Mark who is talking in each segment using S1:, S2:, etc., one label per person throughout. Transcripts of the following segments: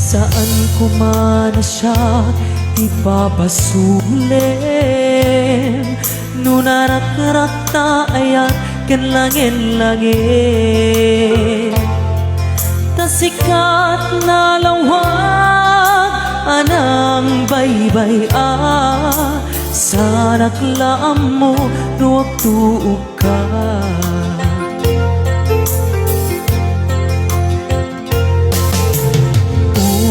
S1: Saan ko man na siya ipapasulim, nunararak ta ayat ken langin-langin. Tasikat na lawag anang baybay sanak laam mo nuwag tuog ka.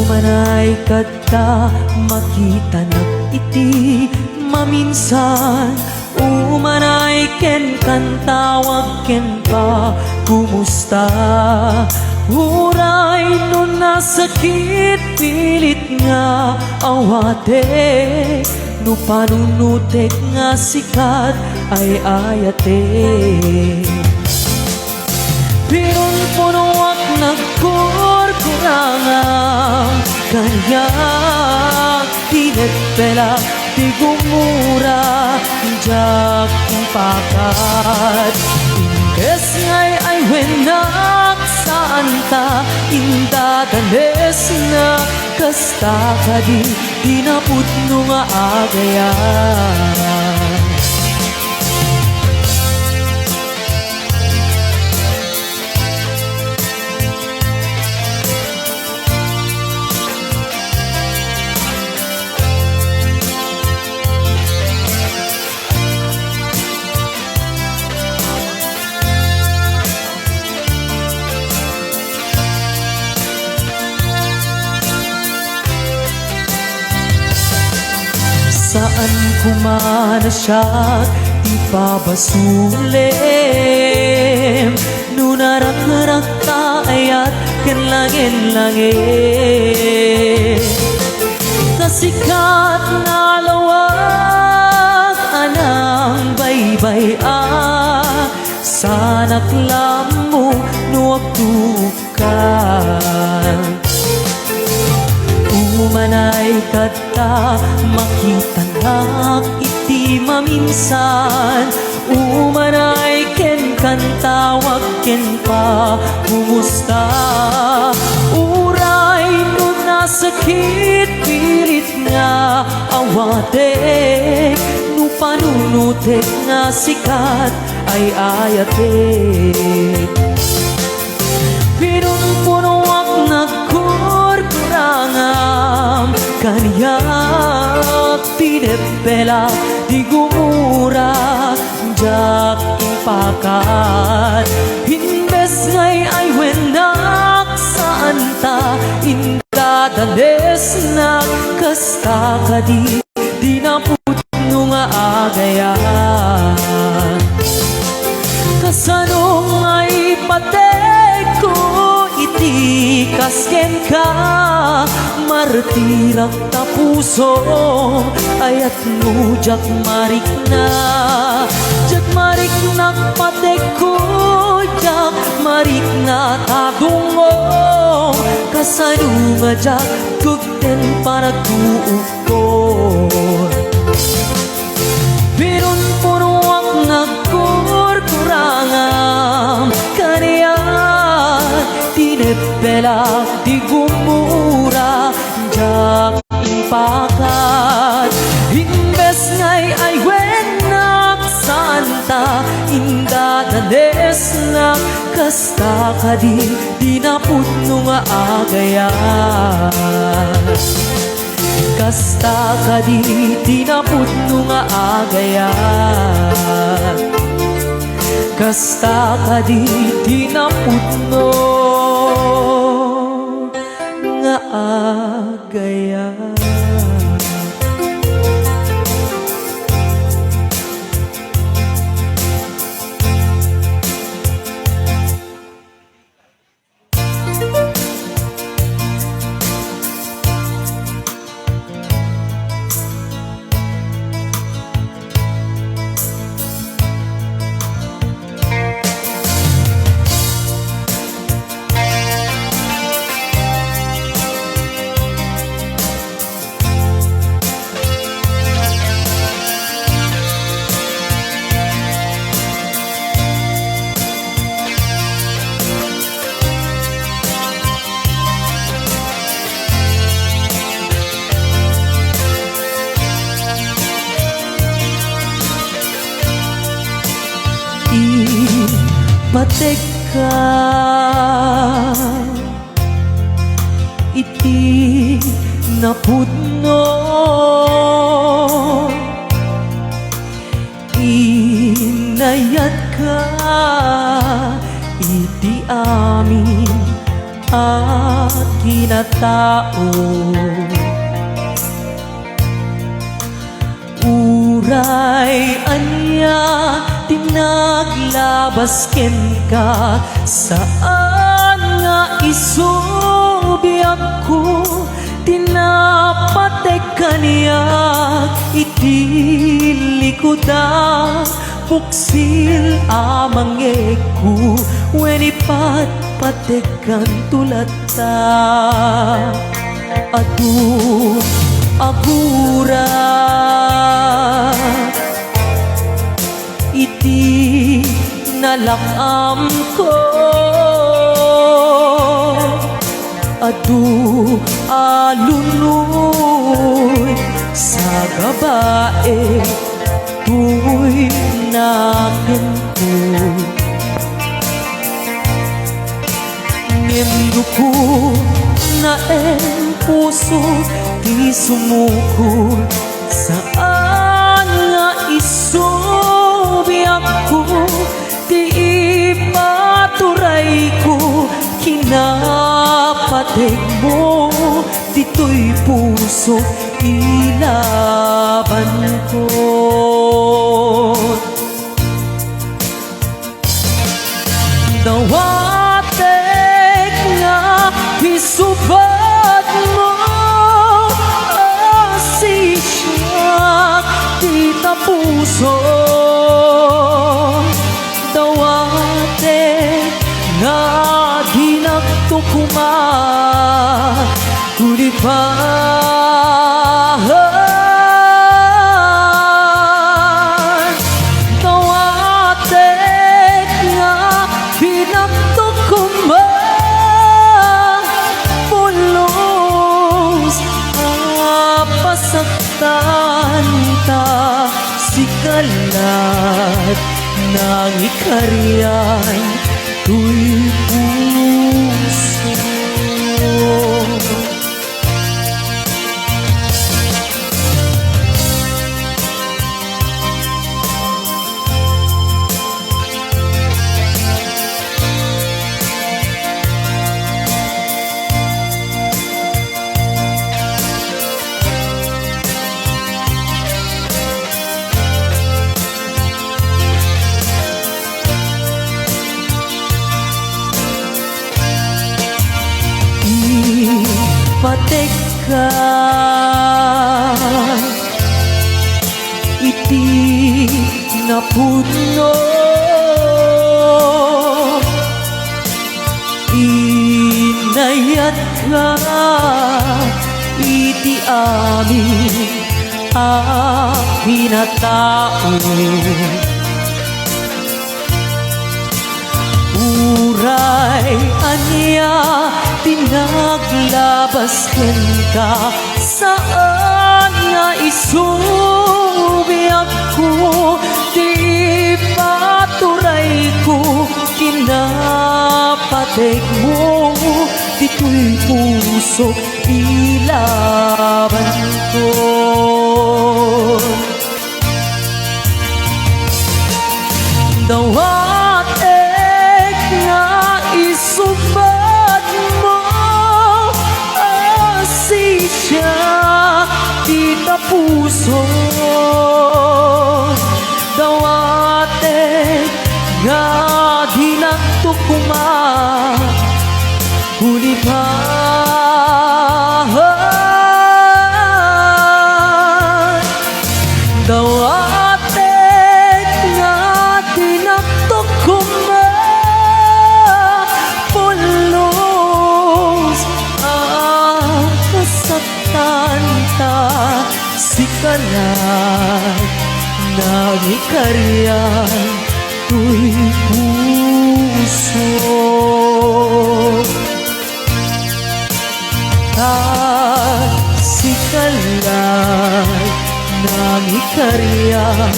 S1: Manay kata makita nag iti maminsan, umanay ken kantawag ken pa kumusta. Uray no nasakit pilit nga awate, no panunutek nga sikat ay ayate. Pirong punuak nagkurkurangang kanyak tinetpela di gumura jak pakat. Imbes ngay ay wenak saan ta indadanes na kasta kadi dinaputno nga agayan. Saan ko man na siya ipapasulim, nunararak ta ayat ken langin-langin. Tasikat na lawag anang baybay sanak lamo nuwag tukan. Umanay kata makita nak iti maminsan, umanay ken kantawag ken pa kumusta. Uray no nasakit pilit nga awate, no panunutek nga sikat ay ayate. Pinunpunuak nagkurkurangam kanyak tinepela di gumura jak impakat. Imbes ngay ay wenak saan ta indadanes na kasta kadi dinaputno nga agayan. Kasanong ay patek ko iti kasken ka, martirak ta puso ayat mo jak marik na. Jak marik na patek ko, jak marik na tagungo. Kasanong jak kugten para kuukor. Pirun puruak nagkurkurangam kaniya tinepela di gumura jak impakat. Imbes ngay ay wenak santa indadanes na kasta kadi dinaputno nga agayan. Kasta ka di tinapudno nga agayat, kasta ka di tinapudno nga agayat. Patek ka iti napudno, inayat ka iti amin at kinatao. Uray anya tinaglabas ken ka, saan nga isubiak ko tinapatek ka niya iti likuda puksil amangek ko wen ipatpatekan tulata adu agura iti nalakam ko adu alunoy sa gabae tuy nakin ko ngendo ko na puso di sumukol saan nga isubiak ko di ipaturay ko kinapatig mo dito'y puso ilaban ko. Nawatek nga isubat mo asisyak di tapuso dawatek nga ginagtukuma kulipahan dawatek nga ginagtukuma pulos apasaktan ta sikalat nang ikaryan tuy puso. Patek ka iti napudno inayat ka iti amin pinatao uray anya tinaglabas ken ka saan nga isubiak ko di paturay ko kinapatek mo dito'y puso ilaban ko. siya kita puso dawate nga dinagtukuma kulipahan dawate nga dinagtukuma pulos kasaktan ta sikalat nagikaryan tuy puso sikalat nagikaryan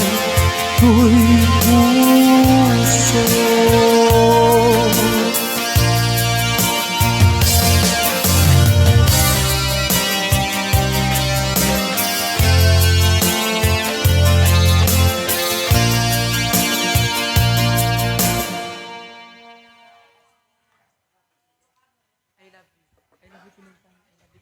S1: tuy puso. I love you. I love you, Pinintang. I love you,